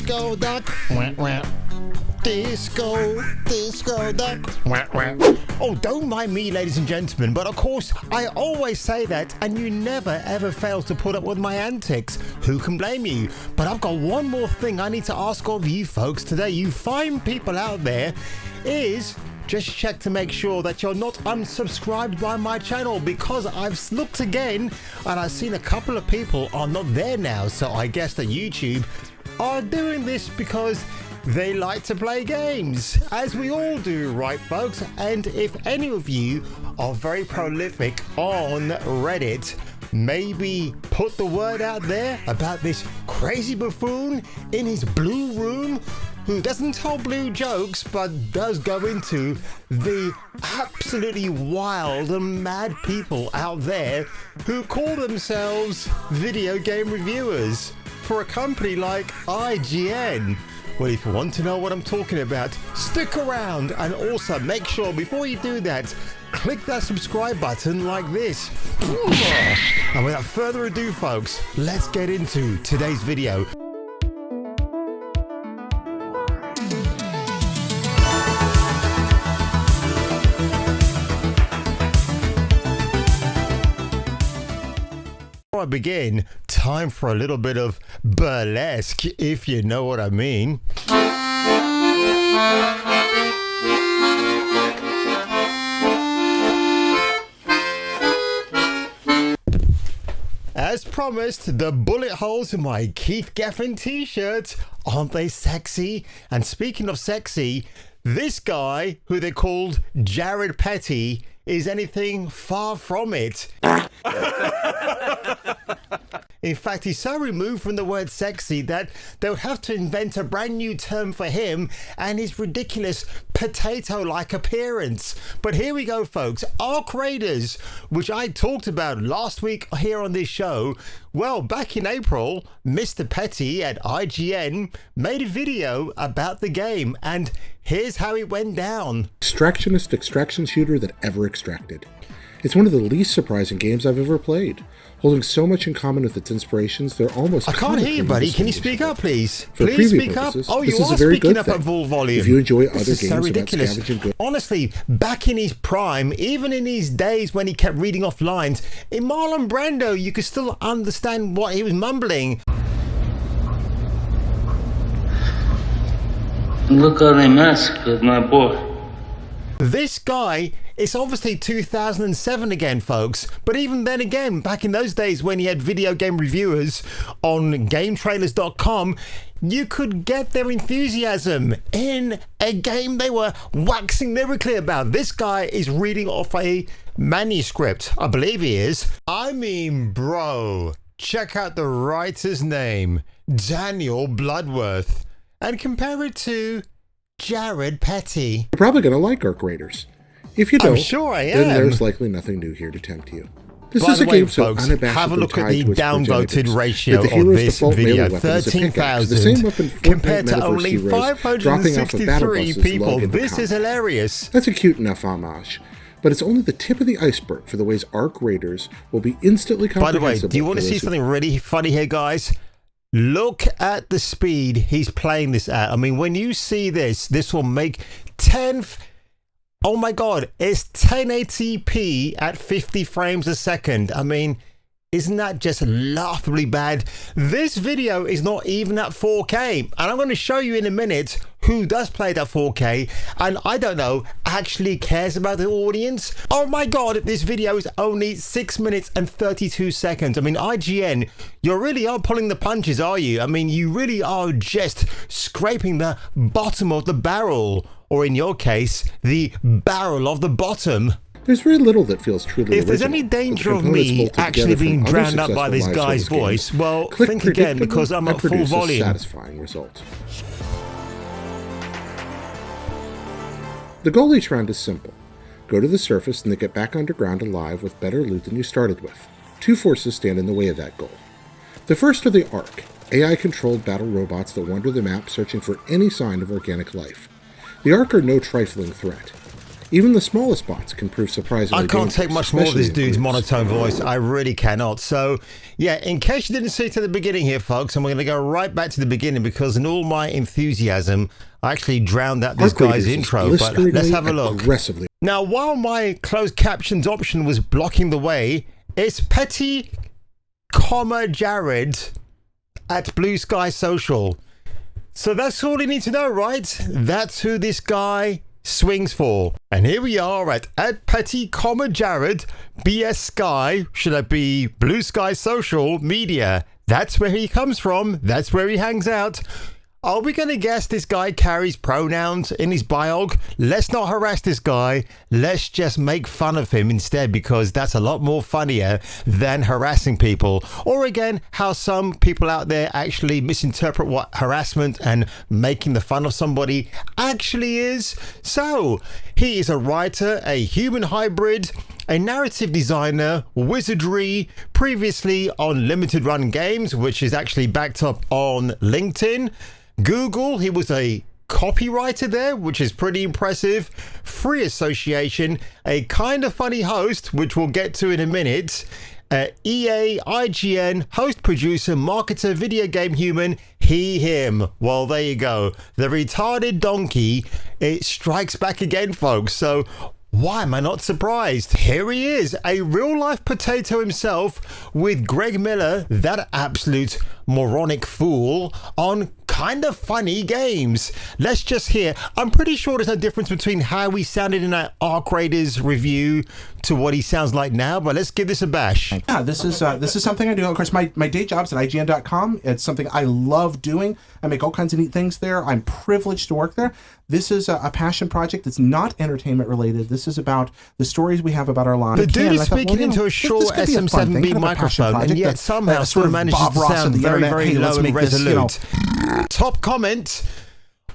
Disco duck. Wah, wah. Disco duck. Wah, wah. Oh, don't mind me, ladies and gentlemen, but of course, I always say that, and you never ever fail to put up with my antics. Who can blame you? But I've got one more thing I need to ask of you folks today, you fine people out there, is just check to make sure that you're not unsubscribed by my channel, because I've looked again and I've seen a couple of people are not there now. So I guess that YouTube are doing this because they like to play games, as we all do, right folks? And if any of you are very prolific on Reddit, maybe put the word out there about this crazy buffoon in his blue room who doesn't tell blue jokes but does go into the absolutely wild and mad people out there who call themselves video game reviewers for a company like IGN. Well, if you want to know what I'm talking about, stick around, and also make sure before you do that, click that subscribe button like this. And without further ado, folks, let's get into today's video. Before I begin, time for a little bit of burlesque, if you know what I mean. As promised, the bullet holes in my Keith Geffen t-shirt, aren't they sexy? And speaking of sexy, this guy, who they called Jared Petty, is anything far from it. In fact, he's so removed from the word sexy that they'll have to invent a brand new term for him and his ridiculous potato-like appearance. But here we go, folks. Arc Raiders, which I talked about last week here on this show. Well, back in April, Mr. Petty at IGN made a video about the game, and here's how it went down. Extractionist extraction shooter that ever extracted. It's one of the least surprising games I've ever played. Holding so much in common with its inspirations, they're almost... I can't hear you, buddy. Can you speak up, please? For please preview speak purposes, up. Oh, you this is are a very speaking good up thing. at full volume. If you enjoy other this games so about ridiculous. scavenging goods... Honestly, back in his prime, even in his days when he kept reading off lines, in Marlon Brando, you could still understand what he was mumbling. Look how they massacred my boy. This guy, it's obviously 2007 again, folks, but even then again, back in those days when he had video game reviewers on GameTrailers.com, you could get their enthusiasm in a game they were waxing lyrically about. This guy is reading off a manuscript, I believe he is. I mean, bro, check out the writer's name, Daniel Bloodworth, and compare it to Jared Petty. You're probably going to like Arc Raiders. If you don't, I'm sure I am. Then there's likely nothing new here to tempt you. This By is the a way, game so folks, unabashedly have a look at tied the to its downvoted progenitors ratio that the of hero's this default melee video, weapon is a pickaxe, the 13,000 same weapon compared Fortnite to Metaverse only heroes dropping off of battle 563 buses people. lug into This is combat. hilarious. That's a cute enough homage, but it's only the tip of the iceberg for the ways Arc Raiders will be instantly By the way, comprehensible. do you want to for see those who- something really funny here, guys? Look at the speed he's playing this at. I mean, when you see this, this will make 10th. Oh my God, it's 1080p at 50 frames a second. I mean, isn't that just laughably bad? This video is not even at 4K, and I'm going to show you in a minute who does play it at 4K, and I don't know, actually cares about the audience. Oh my God, this video is only 6 minutes and 32 seconds. I mean, IGN, you really are pulling the punches, are you? I mean, you really are just scraping the bottom of the barrel, or in your case, the barrel of the bottom. There's very little that feels truly If there's original, any danger but the of me components bolted actually together being from other drowned out by this successful live guy's service voice, games, well, click think again, predictably because I'm and at full produce a volume. satisfying result. The goal each round is simple. Go to the surface and then get back underground alive with better loot than you started with. Two forces stand in the way of that goal. The first are the Ark, AI-controlled battle robots that wander the map searching for any sign of organic life. The Ark are no trifling threat. Even the smallest bots can prove surprisingly I can't take much more of this dude's monotone voice. I really cannot. So, yeah, in case you didn't see it at the beginning here, folks, and we're going to go right back to the beginning because in all my enthusiasm, I actually drowned out this guy's intro. But let's have a look. Now, while my closed captions option was blocking the way, it's Petty, Jared at Blue Sky Social. So that's all you need to know, right? That's who this guy swings for. And here we are at Petty, Jared, BS Sky, should that be Blue Sky Social Media. That's where he comes from. That's where he hangs out. Are we going to guess this guy carries pronouns in his biog? Let's not harass this guy. Let's just make fun of him instead, because that's a lot more funnier than harassing people. Or again, how some people out there actually misinterpret what harassment and making the fun of somebody actually is. So, he is a writer, a human hybrid, a narrative designer, wizardry, previously on Limited Run Games, which is actually backed up on LinkedIn. Google, he was a copywriter there, which is pretty impressive. Free association, a kind of funny host, which we'll get to in a minute. EA, IGN, host, producer, marketer, video game human, he, him. Well, there you go. The retarded donkey, it strikes back again, folks. So why am I not surprised? Here he is, a real-life potato himself with Greg Miller, that absolute moronic fool, on Kind of Funny Games. Let's just hear. I'm pretty sure there's no difference between how he sounded in that Arc Raiders review to what he sounds like now, but let's give this a bash. Yeah, this is something I do. Of course, my day job's at IGN.com. It's something I love doing. I make all kinds of neat things there. I'm privileged to work there. This is a passion project that's not entertainment related. This is about the stories we have about our lives. The dude is speaking into a Shure SM7B microphone, and yet somehow still manages to sound very, very low and resolute. Top comment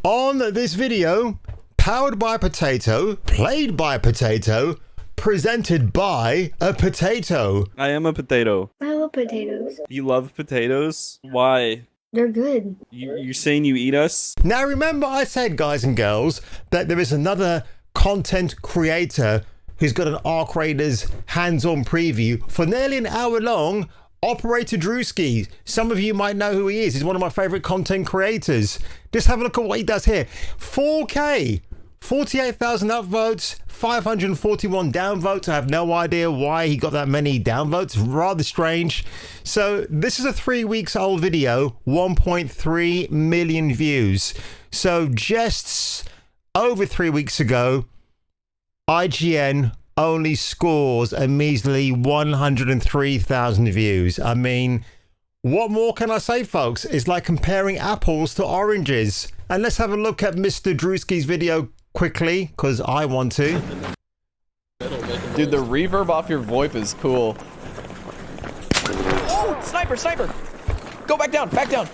on this video: powered by a potato, played by a potato, presented by a potato. I am a potato. I love potatoes. You love potatoes? Why? They're good. You're saying you eat us? Now remember I said, guys and girls, that there is another content creator who's got an Arc Raiders hands-on preview for nearly an hour long. Operator Drewski. Some of you might know who he is. He's one of my favorite content creators. Just have a look at what he does here. 4K, 48,000 upvotes, 541 downvotes. I have no idea why he got that many downvotes. Rather strange. So this is a 3 weeks old video, 1.3 million views. So just over 3 weeks ago, IGN only scores a measly 103,000 views. I mean, what more can I say, folks? It's like comparing apples to oranges. And let's have a look at Mr. Drewski's video quickly, because I want to. Dude, the reverb off your VoIP is cool. Oh, sniper, sniper! Go back down, back down!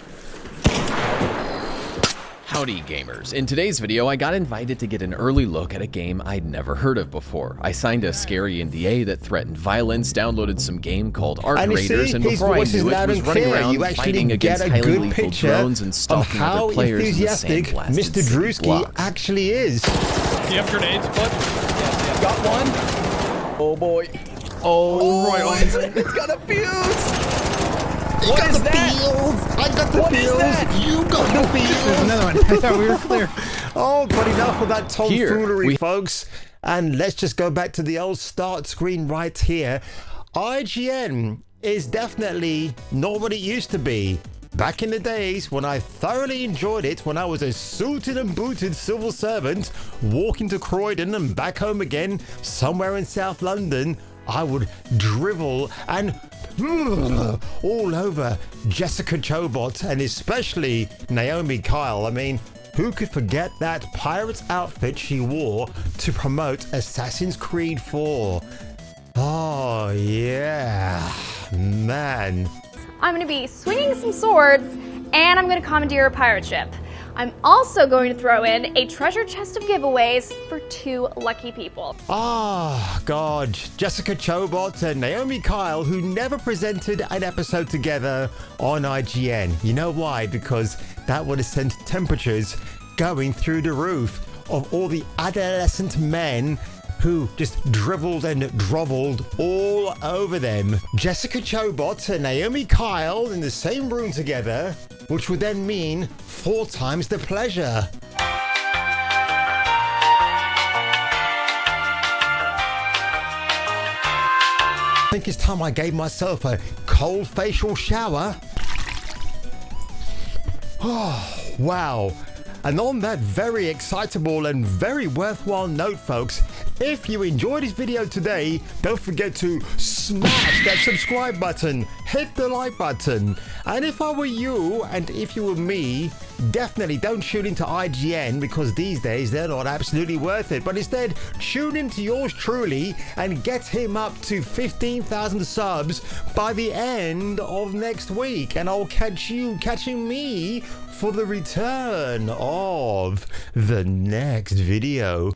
Howdy gamers. In today's video, I got invited to get an early look at a game I'd never heard of before. I signed a scary NDA that threatened violence, downloaded some game called Arc Raiders, and before I knew it, was running around fighting against highly lethal drones and stalking other players in the sandblasted Mr. Drewski actually is. Do you have grenades, Clip? Yeah, got one. Oh boy. Oh, it's got a fuse! What is that? I got the feels. You got the feels. There's another one. I thought we were clear. Oh, but enough of that tomfoolery, folks. And let's just go back to the old start screen right here. IGN is definitely not what it used to be. Back in the days when I thoroughly enjoyed it, when I was a suited and booted civil servant, walking to Croydon and back home again, somewhere in South London, I would drivel and all over Jessica Chobot and especially Naomi Kyle. I mean, who could forget that pirate's outfit she wore to promote Assassin's Creed 4? Oh, yeah, man. I'm going to be swinging some swords, and I'm going to commandeer a pirate ship. I'm also going to throw in a treasure chest of giveaways for 2 lucky people. Ah, God. Jessica Chobot and Naomi Kyle, who never presented an episode together on IGN. You know why? Because that would have sent temperatures going through the roof. of all the adolescent men who just dribbled and drovelled all over them. Jessica Chobot and Naomi Kyle in the same room together, which would then mean 4 times the pleasure. I think it's time I gave myself a cold facial shower. Oh, wow. And on that very excitable and very worthwhile note, folks, if you enjoyed this video today, don't forget to smash that subscribe button, hit the like button, and if I were you, and if you were me, definitely don't tune into IGN, because these days they're not absolutely worth it, but instead tune into yours truly and get him up to 15,000 subs by the end of next week, and I'll catching me for the return of the next video.